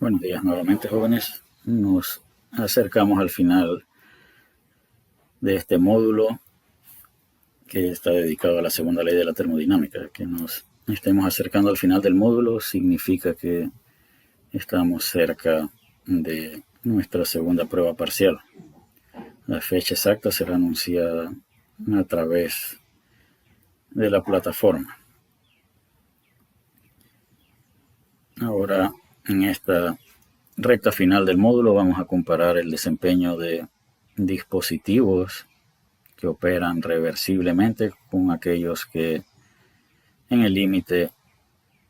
Buenos días nuevamente, jóvenes. Nos acercamos al final de este módulo que está dedicado a la segunda ley de la termodinámica. Que nos estemos acercando al final del módulo significa que estamos cerca de nuestra segunda prueba parcial. La fecha exacta será anunciada a través de la plataforma. Ahora, en esta recta final del módulo vamos a comparar el desempeño de dispositivos que operan reversiblemente con aquellos que en el límite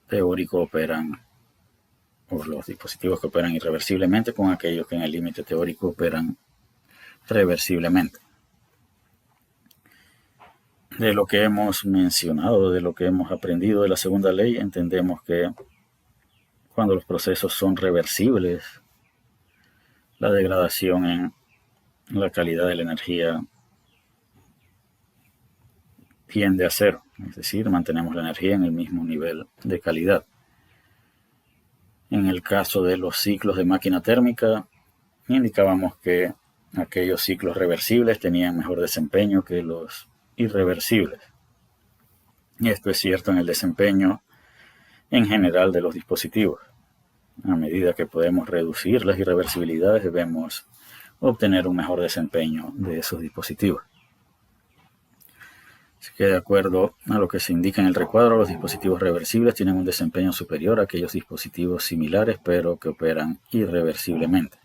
teórico operan, o los dispositivos que operan irreversiblemente con aquellos que en el límite teórico operan reversiblemente. De lo que hemos mencionado, de lo que hemos aprendido de la segunda ley, entendemos que cuando los procesos son reversibles, la degradación en la calidad de la energía tiende a cero, es decir, mantenemos la energía en el mismo nivel de calidad. En el caso de los ciclos de máquina térmica, indicábamos que aquellos ciclos reversibles tenían mejor desempeño que los irreversibles. Y esto es cierto en el desempeño en general de los dispositivos. A medida que podemos reducir las irreversibilidades, debemos obtener un mejor desempeño de esos dispositivos. Así que de acuerdo a lo que se indica en el recuadro, los dispositivos reversibles tienen un desempeño superior a aquellos dispositivos similares, pero que operan irreversiblemente.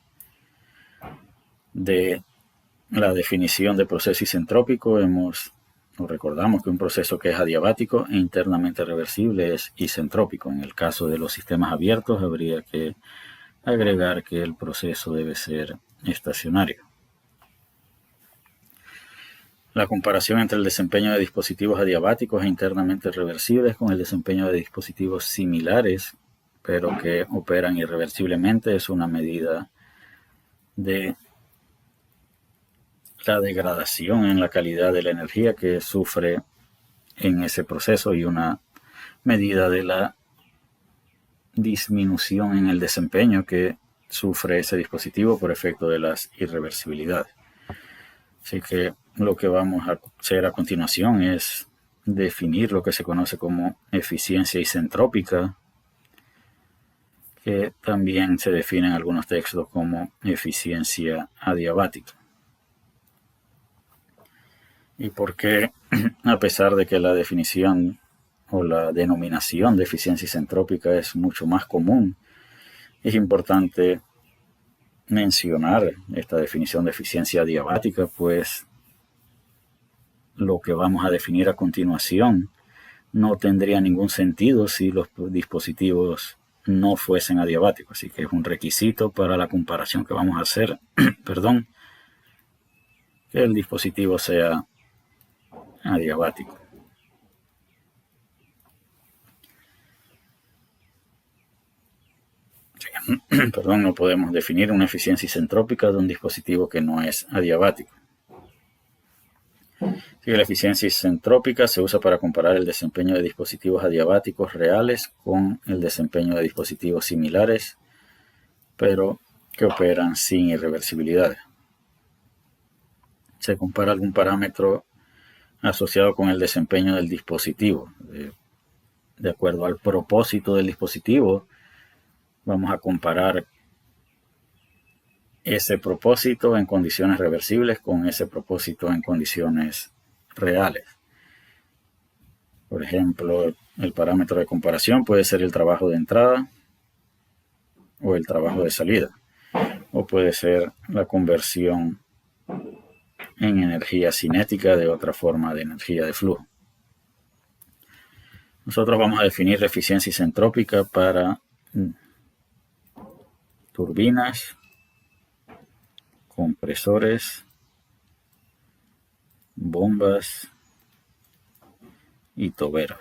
De la definición de proceso isentrópico, nos recordamos que un proceso que es adiabático e internamente reversible es isentrópico. En el caso de los sistemas abiertos, habría que agregar que el proceso debe ser estacionario. La comparación entre el desempeño de dispositivos adiabáticos e internamente reversibles con el desempeño de dispositivos similares, pero que operan irreversiblemente, es una medida de la degradación en la calidad de la energía que sufre en ese proceso y una medida de la disminución en el desempeño que sufre ese dispositivo por efecto de las irreversibilidades. Así que lo que vamos a hacer a continuación es definir lo que se conoce como eficiencia isentrópica, que también se define en algunos textos como eficiencia adiabática. Y por qué, a pesar de que la definición o la denominación de eficiencia isentrópica es mucho más común, es importante mencionar esta definición de eficiencia adiabática, pues lo que vamos a definir a continuación no tendría ningún sentido si los dispositivos no fuesen adiabáticos. Así que es un requisito para la comparación que vamos a hacer, que el dispositivo sea adiabático. No podemos definir una eficiencia isentrópica de un dispositivo que no es adiabático. Así que la eficiencia isentrópica se usa para comparar el desempeño de dispositivos adiabáticos reales con el desempeño de dispositivos similares, pero que operan sin irreversibilidades. Se compara algún parámetro asociado con el desempeño del dispositivo. De acuerdo al propósito del dispositivo, vamos a comparar ese propósito en condiciones reversibles con ese propósito en condiciones reales. Por ejemplo, el parámetro de comparación puede ser el trabajo de entrada o el trabajo de salida, o puede ser la conversión en energía cinética de otra forma de energía de flujo. Nosotros vamos a definir la eficiencia isentrópica para turbinas, compresores, bombas y toberos.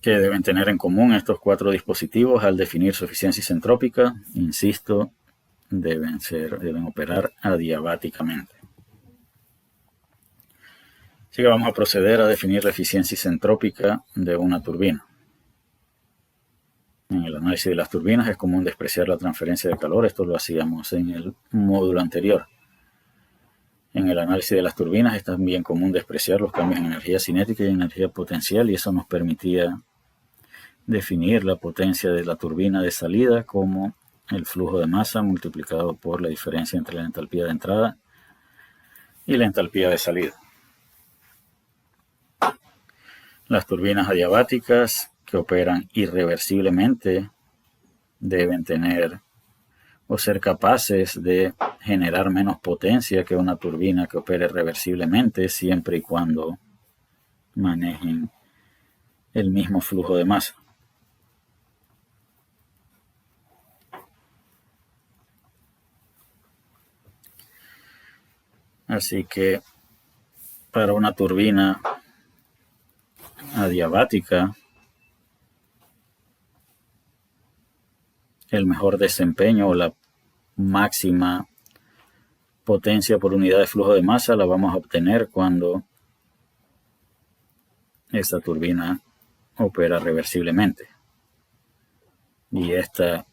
¿Qué deben tener en común estos cuatro dispositivos al definir su eficiencia isentrópica? Insisto, deben operar adiabáticamente. Así que vamos a proceder a definir la eficiencia isentrópica de una turbina. En el análisis de las turbinas es común despreciar la transferencia de calor. Esto lo hacíamos en el módulo anterior. En el análisis de las turbinas es también común despreciar los cambios en energía cinética y energía potencial, y eso nos permitía definir la potencia de la turbina de salida como el flujo de masa multiplicado por la diferencia entre la entalpía de entrada y la entalpía de salida. Las turbinas adiabáticas que operan irreversiblemente deben tener o ser capaces de generar menos potencia que una turbina que opere reversiblemente, siempre y cuando manejen el mismo flujo de masa. Así que para una turbina adiabática, el mejor desempeño o la máxima potencia por unidad de flujo de masa la vamos a obtener cuando esta turbina opera reversiblemente. Y esta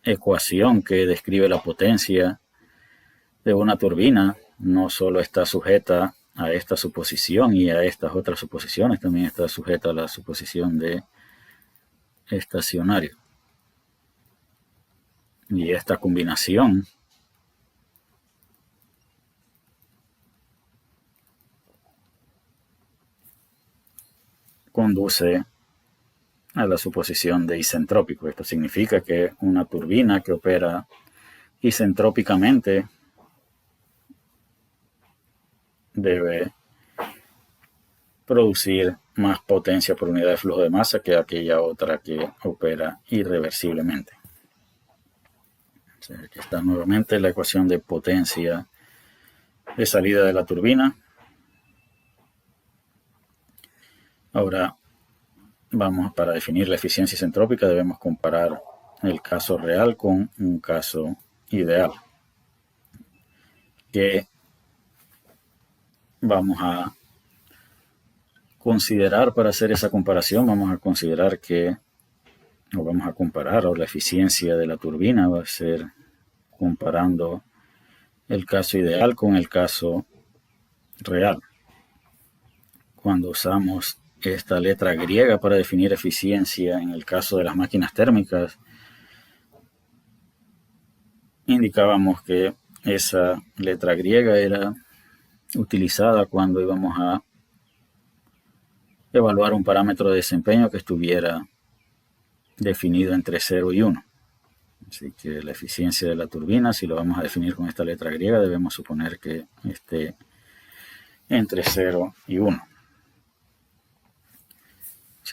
ecuación que describe la potencia de una turbina no solo está sujeta a esta suposición y a estas otras suposiciones, también está sujeta a la suposición de estacionario. Y esta combinación conduce a la suposición de isentrópico. Esto significa que una turbina que opera isentrópicamente debe producir más potencia por unidad de flujo de masa que aquella otra que opera irreversiblemente. O sea, aquí está nuevamente la ecuación de potencia de salida de la turbina. Ahora para definir la eficiencia isentrópica debemos comparar el caso real con un caso ideal. Que vamos a considerar para hacer esa comparación, vamos a comparar la eficiencia de la turbina, va a ser comparando el caso ideal con el caso real. Cuando usamos esta letra griega para definir eficiencia en el caso de las máquinas térmicas, indicábamos que esa letra griega era utilizada cuando íbamos a evaluar un parámetro de desempeño que estuviera definido entre 0 y 1. Así que la eficiencia de la turbina, si lo vamos a definir con esta letra griega, debemos suponer que esté entre 0 y 1.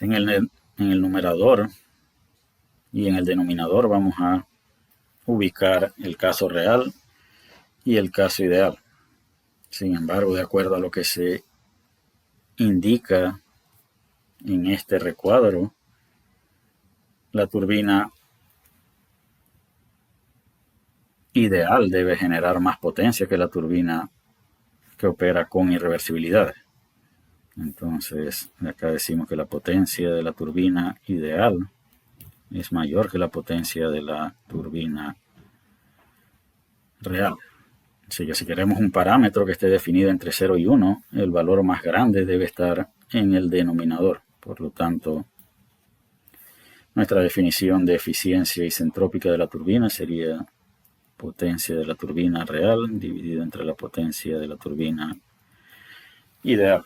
En el numerador y en el denominador vamos a ubicar el caso real y el caso ideal. Sin embargo, de acuerdo a lo que se indica en este recuadro, la turbina ideal debe generar más potencia que la turbina que opera con irreversibilidad. Entonces, acá decimos que la potencia de la turbina ideal es mayor que la potencia de la turbina real. Así que si queremos un parámetro que esté definido entre 0 y 1, el valor más grande debe estar en el denominador. Por lo tanto, nuestra definición de eficiencia isentrópica de la turbina sería potencia de la turbina real dividido entre la potencia de la turbina ideal.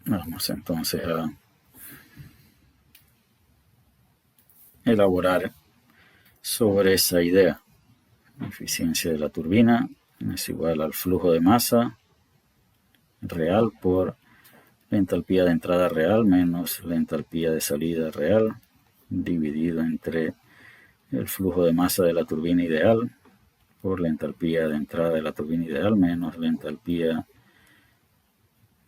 Vamos entonces a elaborar sobre esa idea. La eficiencia de la turbina es igual al flujo de masa real por la entalpía de entrada real menos la entalpía de salida real dividido entre el flujo de masa de la turbina ideal por la entalpía de entrada de la turbina ideal menos la entalpía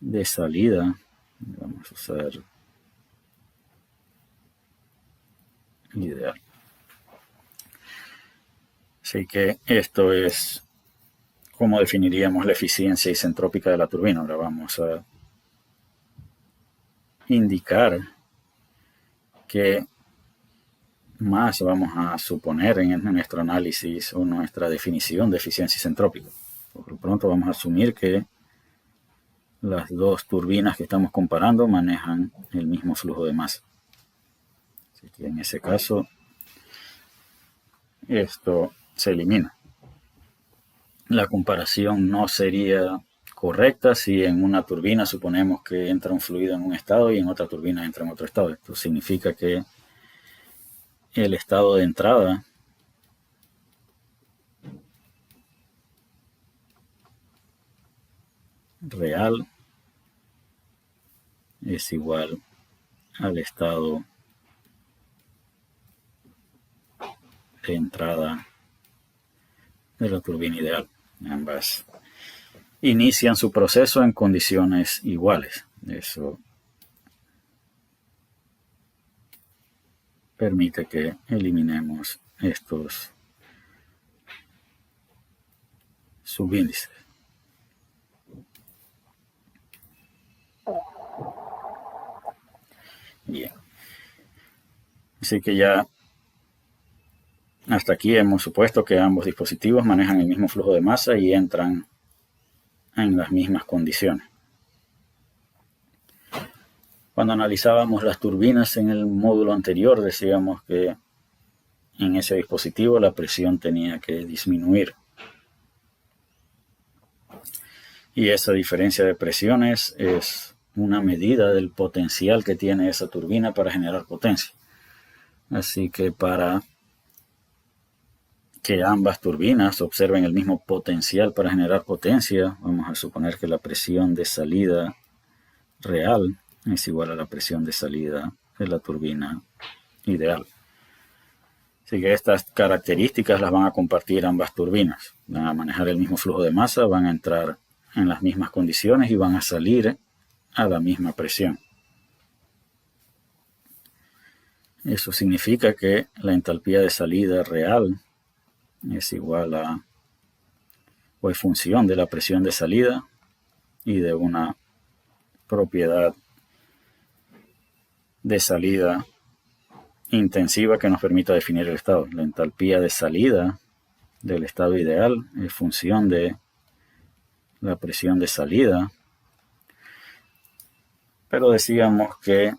de salida. Vamos a usar ideal. Así que esto es cómo definiríamos la eficiencia isentrópica de la turbina. Ahora vamos a indicar que más vamos a suponer en nuestro análisis o nuestra definición de eficiencia isentrópica. Por lo pronto vamos a asumir que las dos turbinas que estamos comparando manejan el mismo flujo de masa. Así que en ese caso esto se elimina. La comparación no sería correcta si en una turbina suponemos que entra un fluido en un estado y en otra turbina entra en otro estado. Esto significa que el estado de entrada real es igual al estado de entrada de la turbina ideal. Ambas inician su proceso en condiciones iguales. Eso permite que eliminemos estos subíndices. Bien. Así que ya hasta aquí hemos supuesto que ambos dispositivos manejan el mismo flujo de masa y entran en las mismas condiciones. Cuando analizábamos las turbinas en el módulo anterior, decíamos que en ese dispositivo la presión tenía que disminuir. Y esa diferencia de presiones es una medida del potencial que tiene esa turbina para generar potencia. Así que para que ambas turbinas observen el mismo potencial para generar potencia, vamos a suponer que la presión de salida real es igual a la presión de salida de la turbina ideal. Así que estas características las van a compartir ambas turbinas. Van a manejar el mismo flujo de masa, van a entrar en las mismas condiciones y van a salir a la misma presión. Eso significa que la entalpía de salida real es igual a, o es función de la presión de salida y de una propiedad de salida intensiva que nos permita definir el estado. La entalpía de salida del estado ideal es función de la presión de salida, pero decíamos que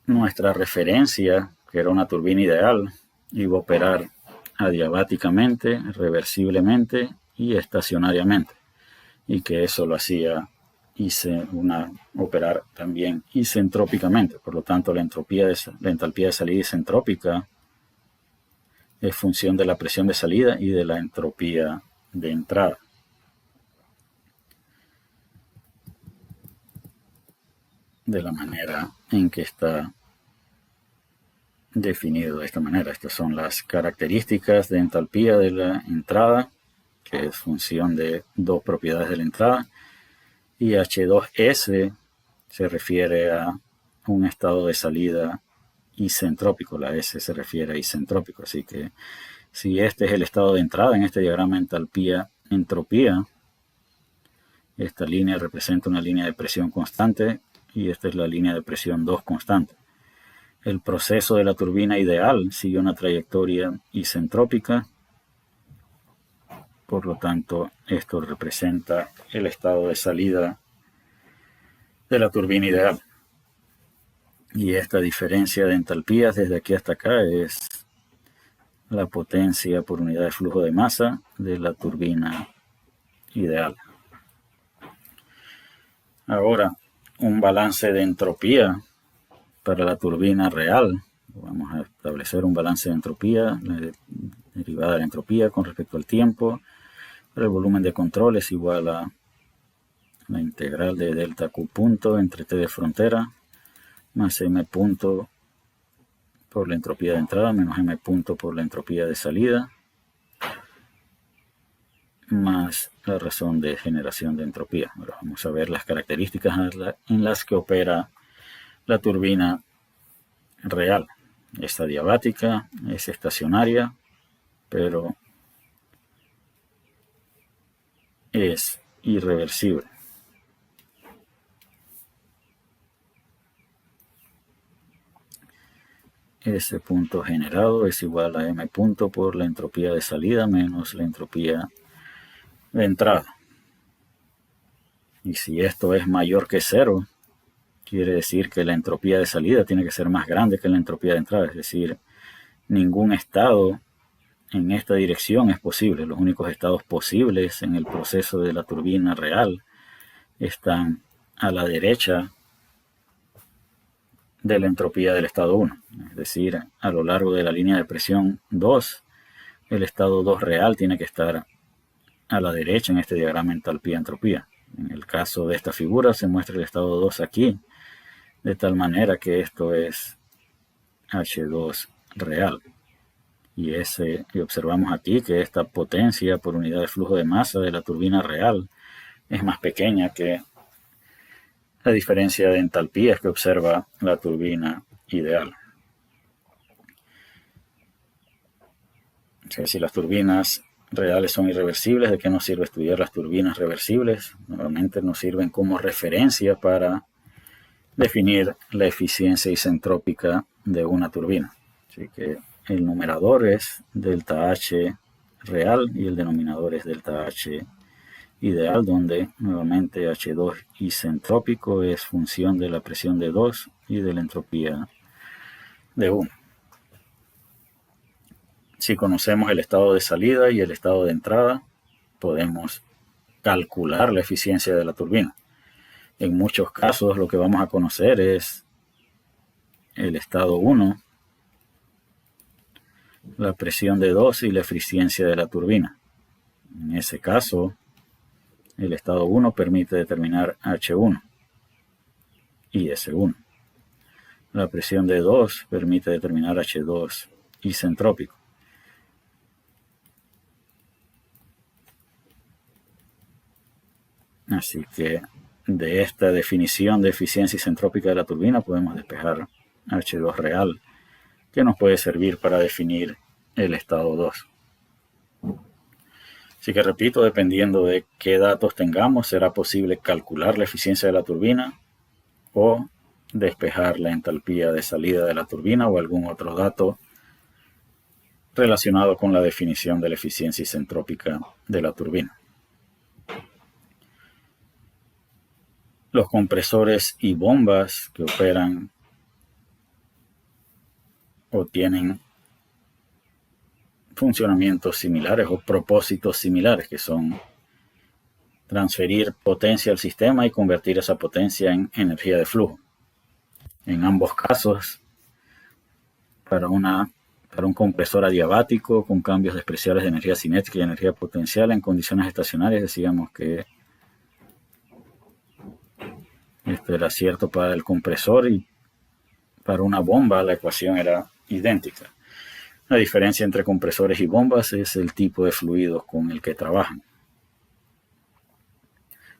nuestra referencia, que era una turbina ideal, iba a operar adiabáticamente, reversiblemente y estacionariamente, y que eso lo hacía operar también isentrópicamente. Por lo tanto, la entalpía de salida isentrópica es función de la presión de salida y de la entropía de entrada. De la manera en que está definido de esta manera. Estas son las características de entalpía de la entrada, que es función de dos propiedades de la entrada, y H2S se refiere a un estado de salida isentrópico. La S se refiere a isentrópico. Así que si este es el estado de entrada en este diagrama entalpía-entropía, esta línea representa una línea de presión constante y esta es la línea de presión 2 constante. El proceso de la turbina ideal sigue una trayectoria isentrópica. Por lo tanto, esto representa el estado de salida de la turbina ideal. Y esta diferencia de entalpías desde aquí hasta acá es la potencia por unidad de flujo de masa de la turbina ideal. Ahora, un balance de entropía para la turbina real. Vamos a establecer un balance de entropía, la derivada de la entropía con respecto al tiempo. El volumen de control es igual a la integral de delta Q punto entre T de frontera más M punto por la entropía de entrada menos M punto por la entropía de salida más la razón de generación de entropía. Ahora vamos a ver las características en las que opera la turbina real. Es adiabática, es estacionaria pero es irreversible. Ese punto generado es igual a m punto por la entropía de salida menos la entropía de entrada. Y si esto es mayor que cero, quiere decir que la entropía de salida tiene que ser más grande que la entropía de entrada. Es decir, ningún estado en esta dirección es posible. Los únicos estados posibles en el proceso de la turbina real están a la derecha de la entropía del estado 1. Es decir, a lo largo de la línea de presión 2, el estado 2 real tiene que estar a la derecha en este diagrama entalpía-entropía. En el caso de esta figura se muestra el estado 2 aquí, de tal manera que esto es H2 real. Y observamos aquí que esta potencia por unidad de flujo de masa de la turbina real es más pequeña que la diferencia de entalpías que observa la turbina ideal. O sea, si las turbinas reales son irreversibles, ¿de qué nos sirve estudiar las turbinas reversibles? Normalmente nos sirven como referencia para definir la eficiencia isentrópica de una turbina. Así que el numerador es delta H real y el denominador es delta H ideal, donde nuevamente H2 isentrópico es función de la presión de 2 y de la entropía de 1. Si conocemos el estado de salida y el estado de entrada, podemos calcular la eficiencia de la turbina. En muchos casos lo que vamos a conocer es el estado 1, la presión de 2 y la eficiencia de la turbina. En ese caso, el estado 1 permite determinar H1 y S1. La presión de 2 permite determinar H2 isentrópico. Así que de esta definición de eficiencia isentrópica de la turbina podemos despejar H2 real, que nos puede servir para definir el estado 2. Así que repito, dependiendo de qué datos tengamos, será posible calcular la eficiencia de la turbina o despejar la entalpía de salida de la turbina o algún otro dato relacionado con la definición de la eficiencia isentrópica de la turbina. Los compresores y bombas que operan o tienen funcionamientos similares o propósitos similares, que son transferir potencia al sistema y convertir esa potencia en energía de flujo. En ambos casos, para un compresor adiabático con cambios despreciables de energía cinética y energía potencial en condiciones estacionarias, decíamos que esto era cierto para el compresor y para una bomba la ecuación era idéntica. La diferencia entre compresores y bombas es el tipo de fluidos con el que trabajan.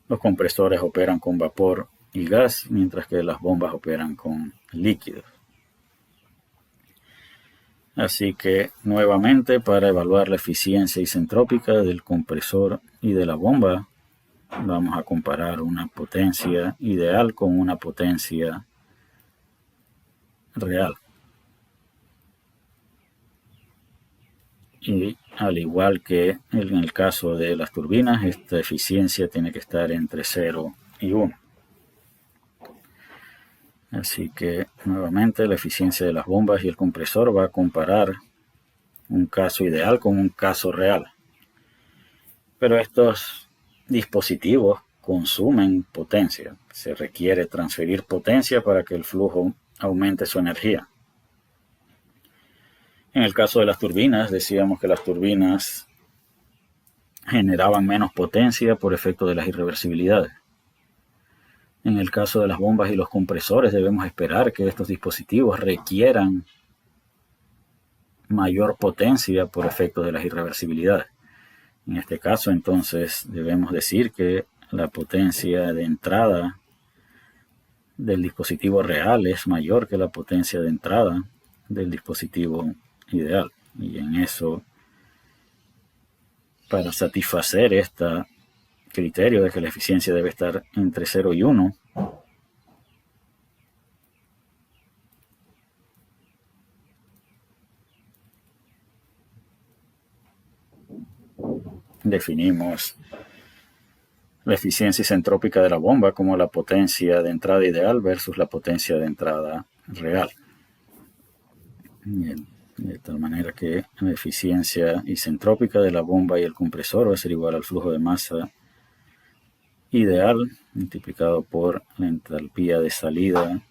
Los compresores operan con vapor y gas, mientras que las bombas operan con líquidos. Así que, nuevamente, para evaluar la eficiencia isentrópica del compresor y de la bomba, vamos a comparar una potencia ideal con una potencia real. Y al igual que en el caso de las turbinas, esta eficiencia tiene que estar entre 0 y 1. Así que nuevamente la eficiencia de las bombas y el compresor va a comparar un caso ideal con un caso real. Pero estos dispositivos consumen potencia. Se requiere transferir potencia para que el flujo aumente su energía. En el caso de las turbinas, decíamos que las turbinas generaban menos potencia por efecto de las irreversibilidades. En el caso de las bombas y los compresores, debemos esperar que estos dispositivos requieran mayor potencia por efecto de las irreversibilidades. En este caso, entonces, debemos decir que la potencia de entrada del dispositivo real es mayor que la potencia de entrada del dispositivo ideal. Y en eso para satisfacer este criterio de que la eficiencia debe estar entre 0 y 1, definimos la eficiencia isentrópica de la bomba como la potencia de entrada ideal versus la potencia de entrada real. Bien, de tal manera que la eficiencia isentrópica de la bomba y el compresor va a ser igual al flujo de masa ideal multiplicado por la entalpía de salida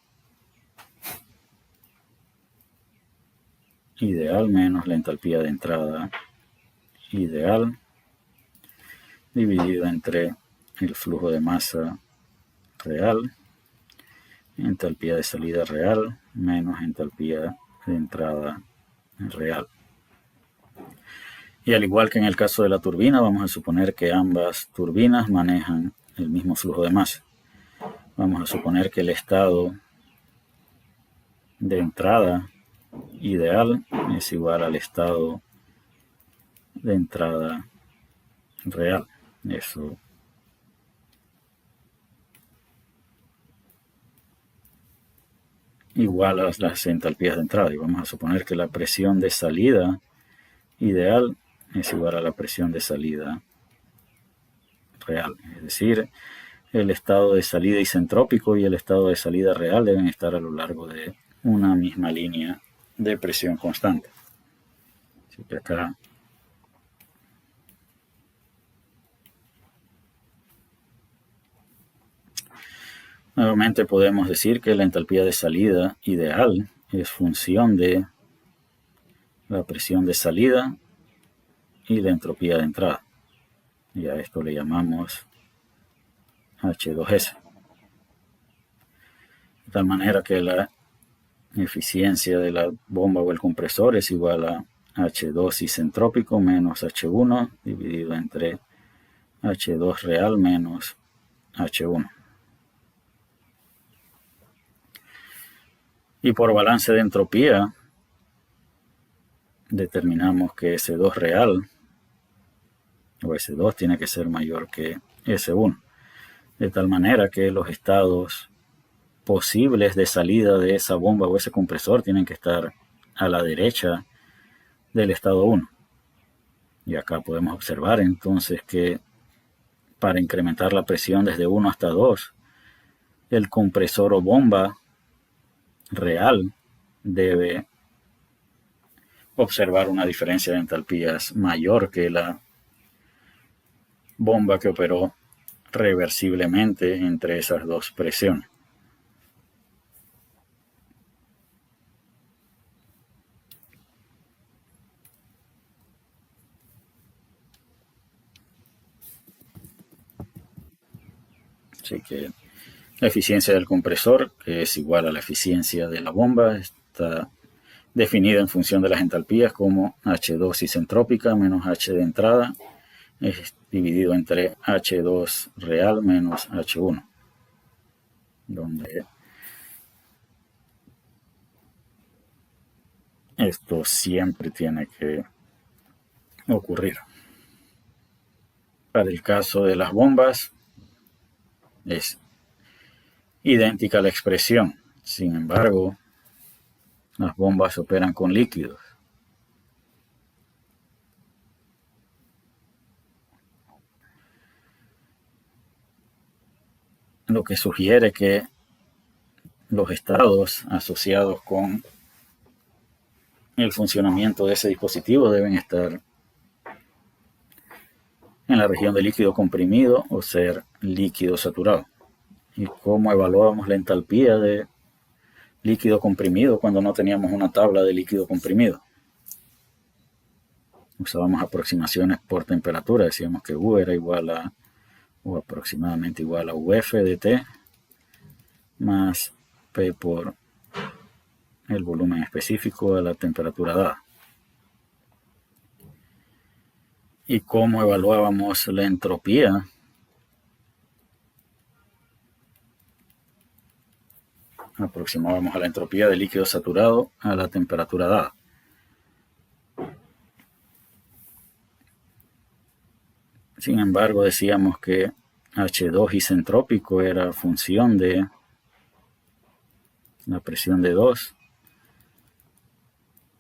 ideal menos la entalpía de entrada ideal dividido entre el flujo de masa real, entalpía de salida real menos entalpía de entrada real. Y al igual que en el caso de la turbina, vamos a suponer que ambas turbinas manejan el mismo flujo de masa. Vamos a suponer que el estado de entrada ideal es igual al estado de entrada real. Eso igual a las entalpías de entrada. Y vamos a suponer que la presión de salida ideal es igual a la presión de salida real. Es decir, el estado de salida isentrópico y el estado de salida real deben estar a lo largo de una misma línea de presión constante. Así que acá nuevamente podemos decir que la entalpía de salida ideal es función de la presión de salida y la entropía de entrada. Y a esto le llamamos H2S. De tal manera que la eficiencia de la bomba o el compresor es igual a H2 isentrópico menos H1 dividido entre H2 real menos H1. Y por balance de entropía determinamos que S2 real o S2 tiene que ser mayor que S1. De tal manera que los estados posibles de salida de esa bomba o ese compresor tienen que estar a la derecha del estado 1. Y acá podemos observar entonces que para incrementar la presión desde 1 hasta 2, el compresor o bomba real debe observar una diferencia de entalpías mayor que la bomba que operó reversiblemente entre esas dos presiones. Así que la eficiencia del compresor, que es igual a la eficiencia de la bomba, está definida en función de las entalpías como H2 isentrópica menos H de entrada es dividido entre H2 real menos H1, donde esto siempre tiene que ocurrir. Para el caso de las bombas es idéntica la expresión. Sin embargo, las bombas operan con líquidos. Lo que sugiere que los estados asociados con el funcionamiento de ese dispositivo deben estar en la región de líquido comprimido o ser líquido saturado. ¿Y cómo evaluábamos la entalpía de líquido comprimido cuando no teníamos una tabla de líquido comprimido? Usábamos aproximaciones por temperatura. Decíamos que U era igual a, o aproximadamente igual a UF de T más P por el volumen específico a la temperatura dada. ¿Y cómo evaluábamos la entropía? Aproximábamos a la entropía de líquido saturado a la temperatura dada. Sin embargo, decíamos que H2 isentrópico era función de la presión de 2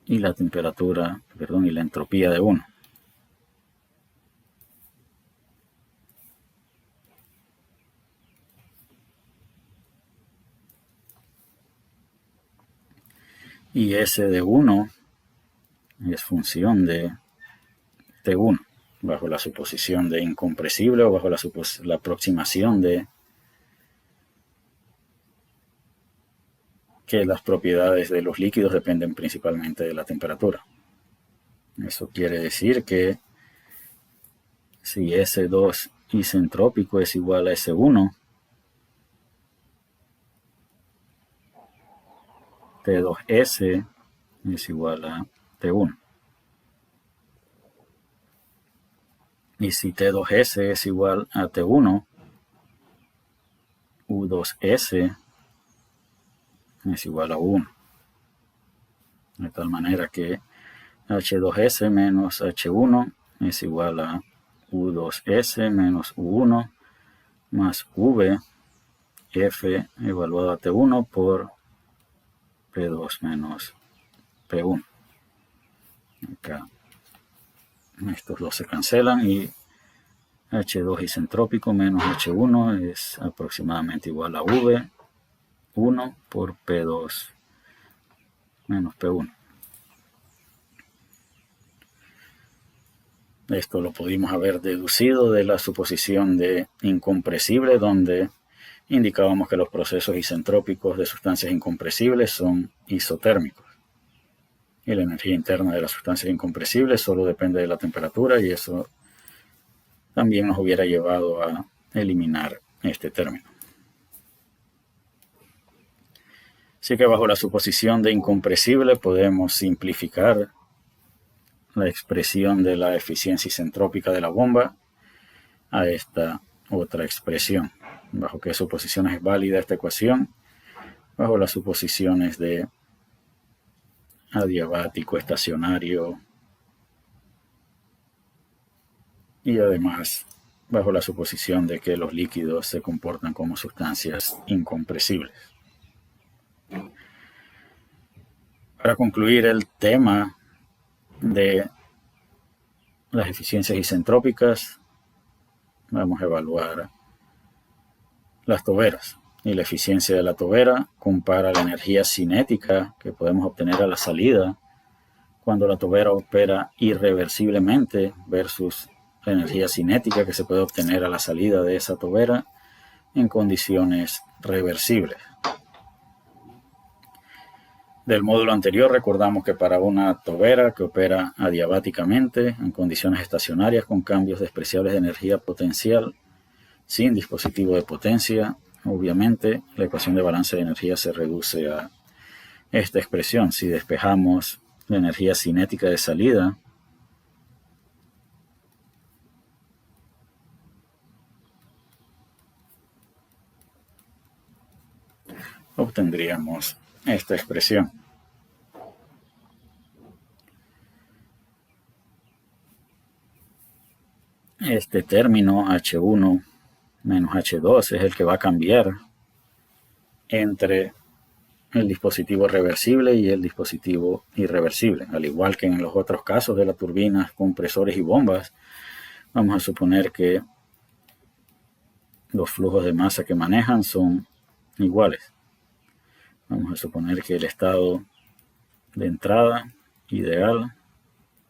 y la temperatura, y la entropía de 1. Y S de 1 es función de T1, bajo la suposición de incompresible o bajo la aproximación de que las propiedades de los líquidos dependen principalmente de la temperatura. Eso quiere decir que si S2 isentrópico es igual a S1, T2S es igual a T1. Y si T2S es igual a T1, U2S es igual a 1. De tal manera que H2S menos H1 es igual a U2S menos U1 más V F evaluado a T1 por P2 menos P1. Acá estos dos se cancelan y H2 isentrópico menos H1 es aproximadamente igual a V1 por P2 menos P1. Esto lo pudimos haber deducido de la suposición de incompresible, donde indicábamos que los procesos isentrópicos de sustancias incompresibles son isotérmicos. Y la energía interna de las sustancias incompresibles solo depende de la temperatura, y eso también nos hubiera llevado a eliminar este término. Así que bajo la suposición de incompresible podemos simplificar la expresión de la eficiencia isentrópica de la bomba a esta otra expresión. ¿Bajo qué suposiciones es válida esta ecuación? Bajo las suposiciones de adiabático, estacionario, y además bajo la suposición de que los líquidos se comportan como sustancias incompresibles. Para concluir el tema de las eficiencias isentrópicas, vamos a evaluar las toberas. Y la eficiencia de la tobera compara la energía cinética que podemos obtener a la salida cuando la tobera opera irreversiblemente versus la energía cinética que se puede obtener a la salida de esa tobera en condiciones reversibles. Del módulo anterior recordamos que para una tobera que opera adiabáticamente en condiciones estacionarias con cambios despreciables de energía potencial sin dispositivo de potencia, obviamente la ecuación de balance de energía se reduce a esta expresión. Si despejamos la energía cinética de salida, obtendríamos esta expresión. Este término H1 menos H2 es el que va a cambiar entre el dispositivo reversible y el dispositivo irreversible. Al igual que en los otros casos de las turbinas, compresores y bombas, vamos a suponer que los flujos de masa que manejan son iguales. Vamos a suponer que el estado de entrada ideal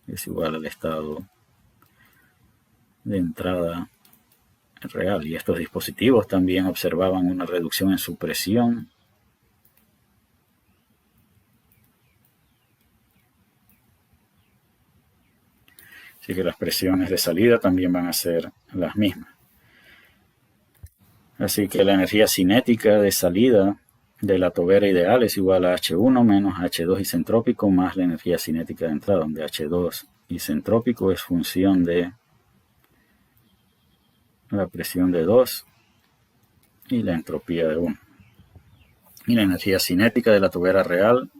es igual al estado de entrada real. Y estos dispositivos también observaban una reducción en su presión así que las presiones de salida también van a ser las mismas. Así que la energía cinética de salida de la tobera ideal es igual a H1 menos H2 isentrópico más la energía cinética de entrada, donde H2 isentrópico es función de la presión de 2 y la entropía de 1. Y la energía cinética de la tobera real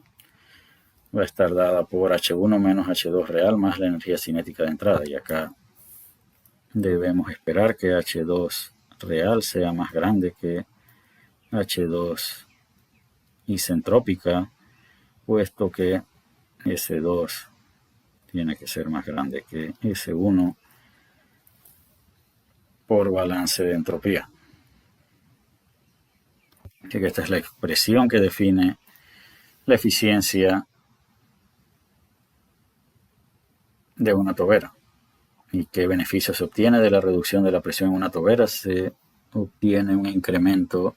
va a estar dada por H1 menos H2 real más la energía cinética de entrada. Y acá debemos esperar que H2 real sea más grande que H2 isentrópica, puesto que S2 tiene que ser más grande que S1 por balance de entropía. Así que esta es la expresión que define la eficiencia de una tobera. ¿Y qué beneficio se obtiene de la reducción de la presión en una tobera? Se obtiene un incremento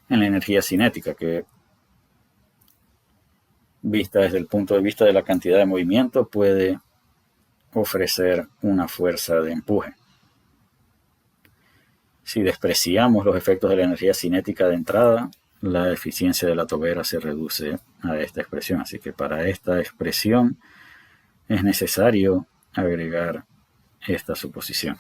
en la energía cinética, que vista desde el punto de vista de la cantidad de movimiento puede ofrecer una fuerza de empuje. Si despreciamos los efectos de la energía cinética de entrada, la eficiencia de la tobera se reduce a esta expresión. Así que para esta expresión es necesario agregar esta suposición.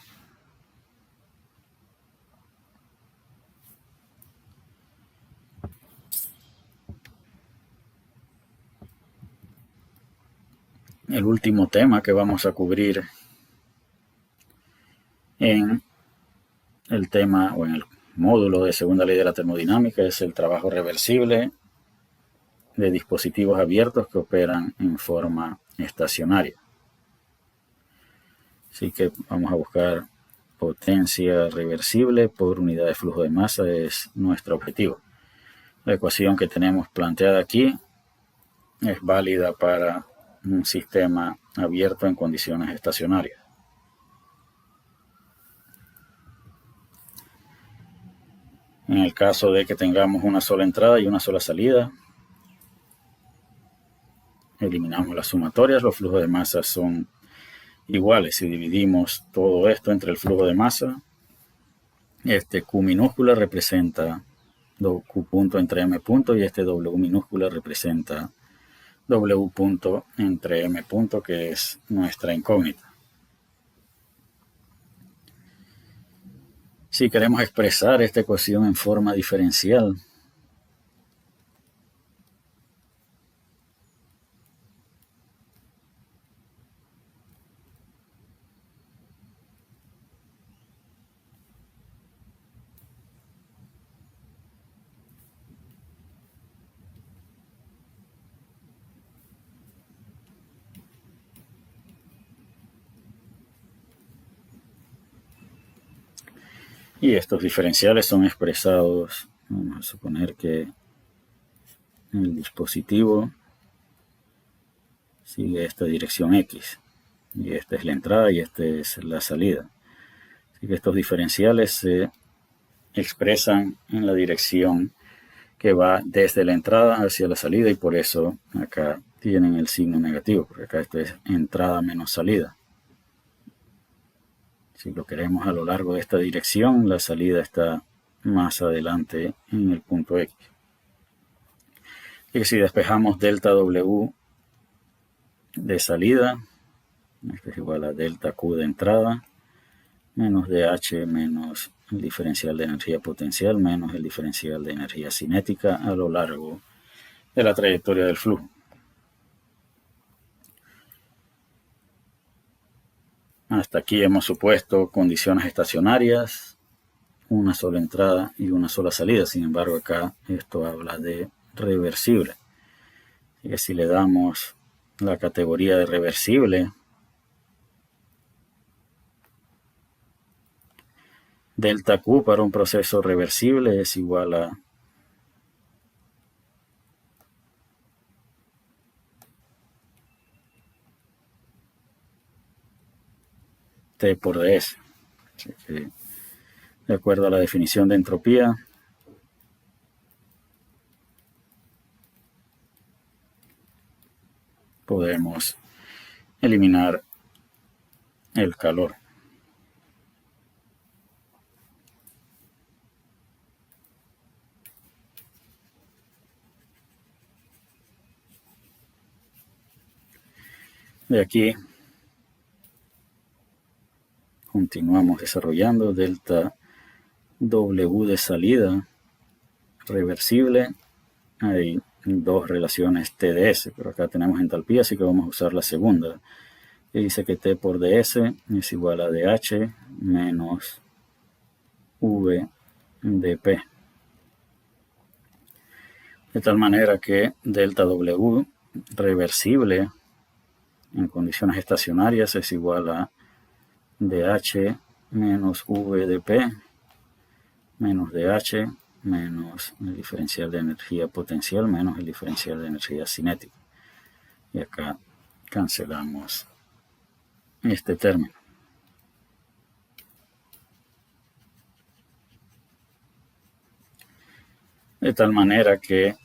El último tema que vamos a cubrir en el tema o en el módulo de segunda ley de la termodinámica es el trabajo reversible de dispositivos abiertos que operan en forma estacionaria. Así que vamos a buscar potencia reversible por unidad de flujo de masa, es nuestro objetivo. La ecuación que tenemos planteada aquí es válida para un sistema abierto en condiciones estacionarias. En el caso de que tengamos una sola entrada y una sola salida, eliminamos las sumatorias, los flujos de masa son iguales. Si dividimos todo esto entre el flujo de masa, este Q minúscula representa Q punto entre M punto y este W minúscula representa W punto entre M punto, que es nuestra incógnita. Si queremos expresar esta ecuación en forma diferencial, y estos diferenciales son expresados, vamos a suponer que el dispositivo sigue esta dirección X, y esta es la entrada y esta es la salida. Así que estos diferenciales se expresan en la dirección que va desde la entrada hacia la salida, y por eso acá tienen el signo negativo, porque acá esto es entrada menos salida. Si lo queremos a lo largo de esta dirección, la salida está más adelante en el punto X. Y si despejamos delta W de salida, esto es igual a delta Q de entrada, menos DH menos el diferencial de energía potencial, menos el diferencial de energía cinética a lo largo de la trayectoria del flujo. Hasta aquí hemos supuesto condiciones estacionarias, una sola entrada y una sola salida. Sin embargo, acá esto habla de reversible. Así que si le damos la categoría de reversible, delta Q para un proceso reversible es igual a T por ds. Así que, de acuerdo a la definición de entropía, podemos eliminar el calor. De aquí continuamos desarrollando delta W de salida reversible. Hay dos relaciones TdS, pero acá tenemos entalpía, así que vamos a usar la segunda, que dice que T por ds es igual a dH menos V dP. De tal manera que delta W reversible en condiciones estacionarias es igual a dH menos V dP menos dH menos el diferencial de energía potencial menos el diferencial de energía cinética. Y acá cancelamos este término. De tal manera que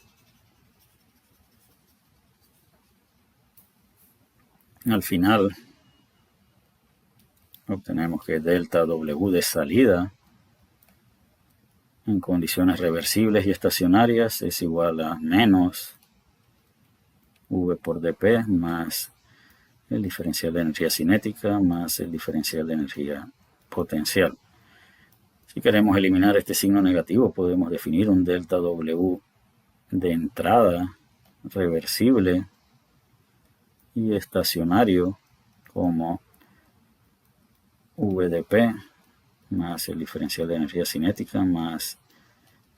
al final obtenemos que delta W de salida en condiciones reversibles y estacionarias es igual a menos V por dP más el diferencial de energía cinética más el diferencial de energía potencial. Si queremos eliminar este signo negativo, podemos definir un delta W de entrada reversible y estacionario como VdP más el diferencial de energía cinética más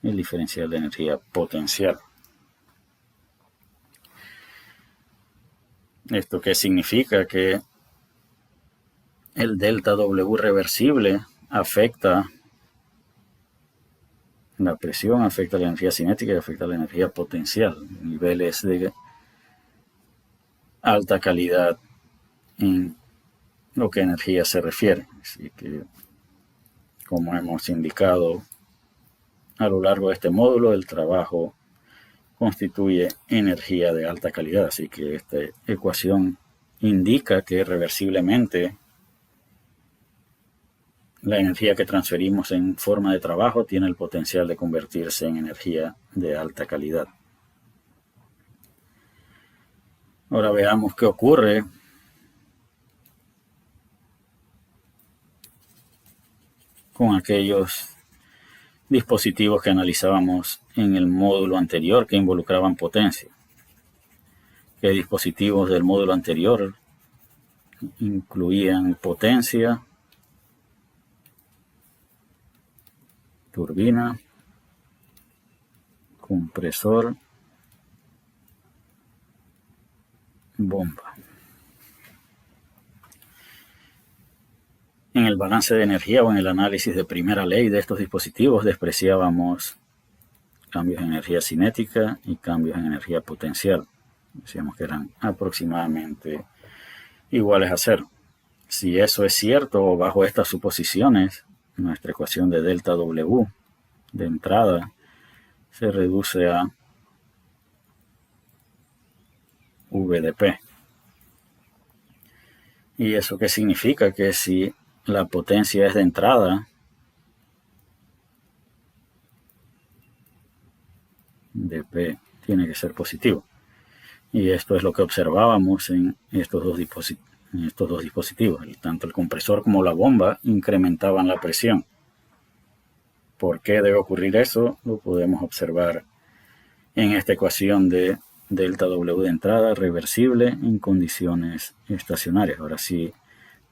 el diferencial de energía potencial. ¿Esto qué significa? Que el delta W reversible afecta la presión, afecta la energía cinética y afecta la energía potencial, niveles de alta calidad en lo que a energía se refiere. Así que, como hemos indicado a lo largo de este módulo, el trabajo constituye energía de alta calidad. Así que esta ecuación indica que reversiblemente la energía que transferimos en forma de trabajo tiene el potencial de convertirse en energía de alta calidad. Ahora veamos qué ocurre con aquellos dispositivos que analizábamos en el módulo anterior que involucraban potencia. ¿Qué dispositivos del módulo anterior incluían potencia, turbina, compresor, bomba? En el balance de energía o en el análisis de primera ley de estos dispositivos despreciábamos cambios en energía cinética y cambios en energía potencial. Decíamos que eran aproximadamente iguales a cero. Si eso es cierto, o bajo estas suposiciones, nuestra ecuación de delta W de entrada se reduce a VdP. ¿Y eso qué significa? Que si la potencia es de entrada, dP tiene que ser positivo. Y esto es lo que observábamos en estos dos dispositivos. Tanto el compresor como la bomba incrementaban la presión. ¿Por qué debe ocurrir eso? Lo podemos observar en esta ecuación de delta W de entrada reversible en condiciones estacionarias. Ahora, si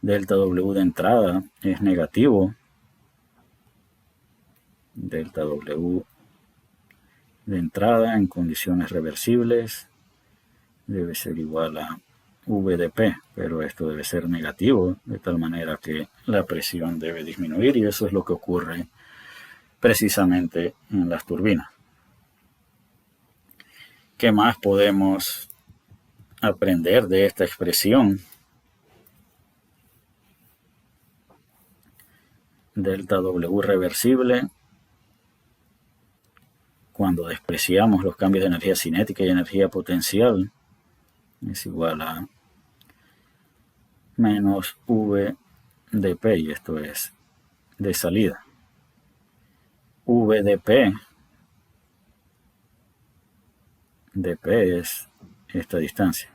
delta W de entrada es negativo, delta W de entrada en condiciones reversibles debe ser igual a VdP, pero esto debe ser negativo, de tal manera que la presión debe disminuir, y eso es lo que ocurre precisamente en las turbinas. ¿Qué más podemos aprender de esta expresión? Delta W reversible, cuando despreciamos los cambios de energía cinética y energía potencial, es igual a menos VdP, y esto es de salida. VdP, dP es esta distancia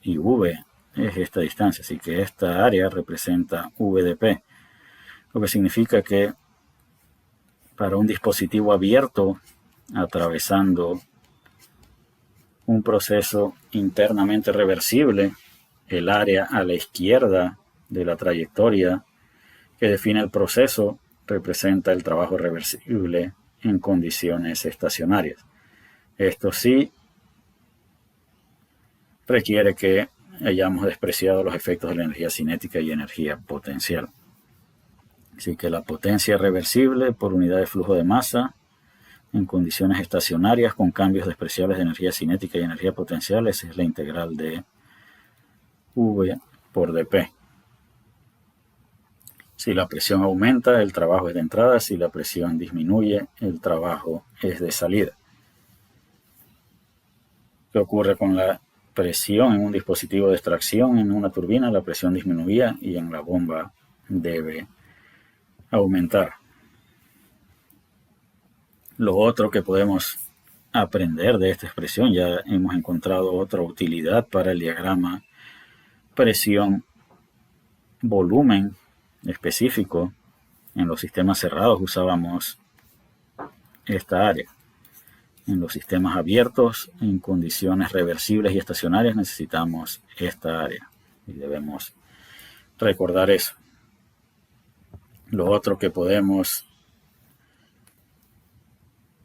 y V es esta distancia, así que esta área representa VdP, lo que significa que para un dispositivo abierto atravesando un proceso internamente reversible, el área a la izquierda de la trayectoria que define el proceso representa el trabajo reversible en condiciones estacionarias. Esto sí requiere que hayamos despreciado los efectos de la energía cinética y energía potencial. Así que la potencia reversible por unidad de flujo de masa en condiciones estacionarias con cambios despreciables de energía cinética y energía potencial, esa es la integral de V por dP. Si la presión aumenta, el trabajo es de entrada. Si la presión disminuye, el trabajo es de salida. ¿Qué ocurre con la presión en un dispositivo de extracción? En una turbina la presión disminuía y en la bomba debe aumentar. Lo otro que podemos aprender de esta expresión, ya hemos encontrado otra utilidad para el diagrama presión-volumen específico. En los sistemas cerrados usábamos esta área. En los sistemas abiertos, en condiciones reversibles y estacionarias, necesitamos esta área. Y debemos recordar eso. Lo otro que podemos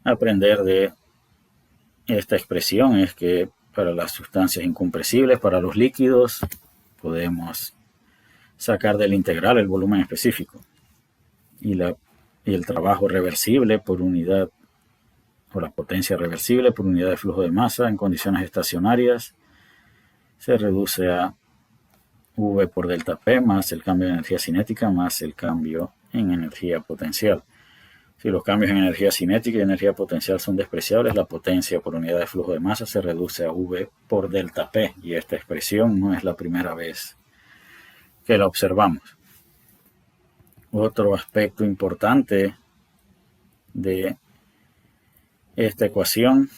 aprender de esta expresión es que para las sustancias incompresibles, para los líquidos, podemos sacar del integral el volumen específico. Y el trabajo reversible por unidad, o la potencia reversible por unidad de flujo de masa en condiciones estacionarias, se reduce a V por delta P más el cambio de energía cinética más el cambio en energía potencial. Si los cambios en energía cinética y energía potencial son despreciables, la potencia por unidad de flujo de masa se reduce a V por delta P. Y esta expresión no es la primera vez que la observamos. Otro aspecto importante de esta ecuación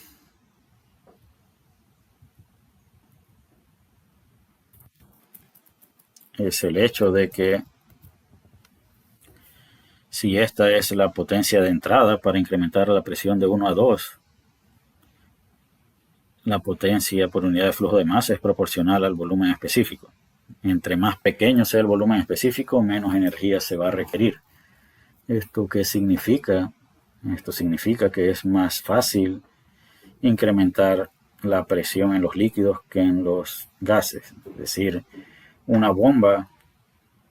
es el hecho de que si esta es la potencia de entrada para incrementar la presión de 1 a 2, la potencia por unidad de flujo de masa es proporcional al volumen específico. Entre más pequeño sea el volumen específico, menos energía se va a requerir. ¿Esto qué significa? Esto significa que es más fácil incrementar la presión en los líquidos que en los gases. Es decir, una bomba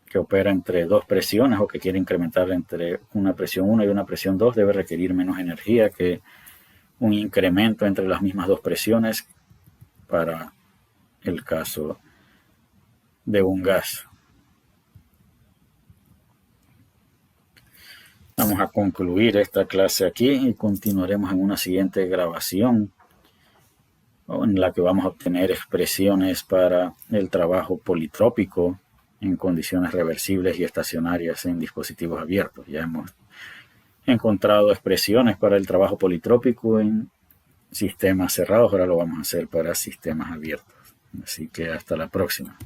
que opera entre dos presiones o que quiere incrementar entre una presión 1 y una presión 2 debe requerir menos energía que un incremento entre las mismas dos presiones para el caso de un gas. Vamos a concluir esta clase aquí y continuaremos en una siguiente grabación en la que vamos a obtener expresiones para el trabajo politrópico en condiciones reversibles y estacionarias en dispositivos abiertos. Ya hemos encontrado expresiones para el trabajo politrópico en sistemas cerrados, ahora lo vamos a hacer para sistemas abiertos. Así que hasta la próxima.